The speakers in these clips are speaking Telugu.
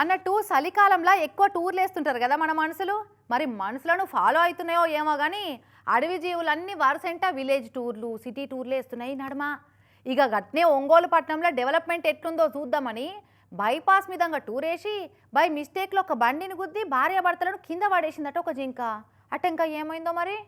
అన్నట్టు చలికాలంలో ఎక్కువ టూర్లు వేస్తుంటారు కదా మన మనుషులు. మరి మనుషులను ఫాలో అవుతున్నాయో ఏమో కానీ అడవి జీవులన్నీ వరుసంట విలేజ్ టూర్లు సిటీ టూర్లు వేస్తున్నాయి నడమ. ఇక గట్నే ఒంగోలు పట్టణంలో డెవలప్మెంట్ ఎట్లుందో చూద్దామని బైపాస్ మీదంగా టూర్ వేసి బై మిస్టేక్లో ఒక బండిని గుద్ది భార్యాభర్తలను కింద పడేసిందట ఒక జింక. అటంకా ఏమైందో మరి.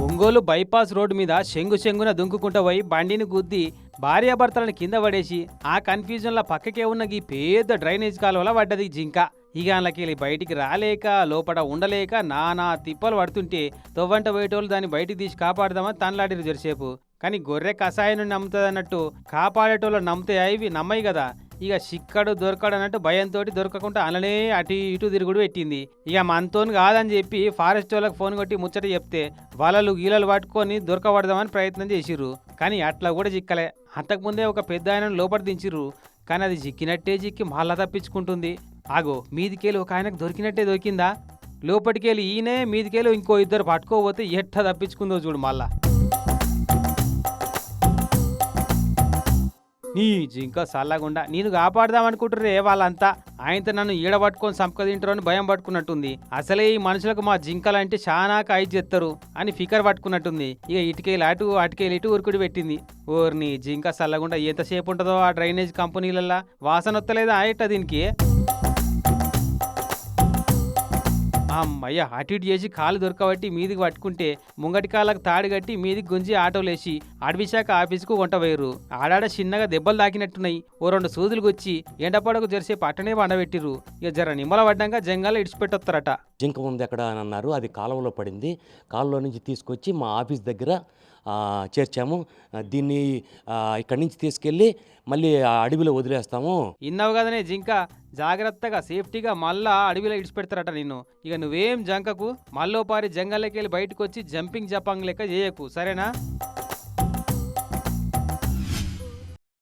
ఒంగోలు బైపాస్ రోడ్డు మీద శంగున దుంకుకుంటూ పోయి బండిని గుద్ది భార్యాభర్తలను కింద పడేసి ఆ కన్ఫ్యూజన్లో పక్కకే ఉన్న ఈ పెద్ద డ్రైనేజ్ కాలువలో పడ్డది జింక. ఇక అందులోకి బయటికి రాలేక లోపల ఉండలేక నానా తిప్పలు పడుతుంటే తొవ్వంట పోయేటోళ్ళు దాన్ని బయటికి తీసి కాపాడదామని తనలాడిరు జరిసేపు. కానీ గొర్రె కషాయం నమ్ముతుంది అన్నట్టు కాపాడేటోళ్ళు నమ్మితే ఇవి నమ్మయి కదా. ఇక చిక్కడు దొరకడు అన్నట్టు భయంతో దొరకకుండా అలానే అటు ఇటు తిరుగుడు పెట్టింది. ఇక మనతోని కాదని చెప్పి ఫారెస్ట్ వాళ్ళకి ఫోన్ కొట్టి ముచ్చట చెప్తే వలలు గీలలు పట్టుకొని దొరకబడదామని ప్రయత్నం చేసిర్రు. కానీ అట్లా కూడా చిక్కలే. అంతకుముందే ఒక పెద్ద ఆయనను లోపల దించిర్రు. కానీ అది చిక్కినట్టే చిక్కి మళ్ళా తప్పించుకుంటుంది. ఆగో మీదికేలు ఒక ఆయనకు దొరికినట్టే దొరికిందా, లోపలికెళ్ళి ఈయనే మీదికేలు ఇంకో ఇద్దరు పట్టుకోపోతే ఎట్లా తప్పించుకుందో చూడు మళ్ళా. నీ జింక సల్లగుండా నేను కాపాడదామనుకుంటుర్రే వాళ్ళంతా. ఆయనతో నన్ను ఈడ పట్టుకొని సంపక తింటారు అని భయం పట్టుకున్నట్టుంది. అసలే ఈ మనుషులకు మా జింకలంటే చాలా కాయి చేస్తారు అని ఫికర్ పట్టుకున్నట్టుంది. ఇక ఇటుకేలు అటు అటుకేలు ఇటు ఉరుకుడు పెట్టింది. ఓర్ని జింక సల్లగుండా ఎంతసేపు ఉంటుందో ఆ డ్రైనేజ్ కంపెనీలల్లా వాసన వస్తలేదా ఆయట దీనికి. అమ్మయ్య అటు ఇటు చేసి కాలు దొరకబట్టి మీదికి పట్టుకుంటే ముంగటి కాళ్ళకు తాడు కట్టి మీదికి గుంజి ఆటోలేసి అడవి శాఖ ఆఫీసుకు వంటపోయారు. ఆడాడ చిన్నగా దెబ్బలు తాకినట్టున్నాయి. ఓ 2 సూదులు వచ్చి ఎండపడకు జరిసే పట్టనే వండబెట్టిర్రు. ఇక జర నిమ్మల పడ్డాక జంగాల్లో ఇడిచిపెట్టొస్తారట. జింక ఉంది ఎక్కడ అని అన్నారు. అది కాలువలో పడింది. కాలువలో నుంచి తీసుకొచ్చి మా ఆఫీస్ దగ్గర చేర్చాము. దీన్ని ఇక్కడి నుంచి తీసుకెళ్ళి మళ్ళీ అడవిలో వదిలేస్తాము. ఇన్నావు కదనే జింక, జాగ్రత్తగా సేఫ్టీగా మళ్ళా అడవిలో ఇడిచిపెడతారట నిన్ను. ఇక నువ్వేం జంకకు మళ్ళోపారి జంగల్లోకి వెళ్ళి బయటకు వచ్చి జంపింగ్ జపాంగ్ లెక్క చేయకు, సరేనా?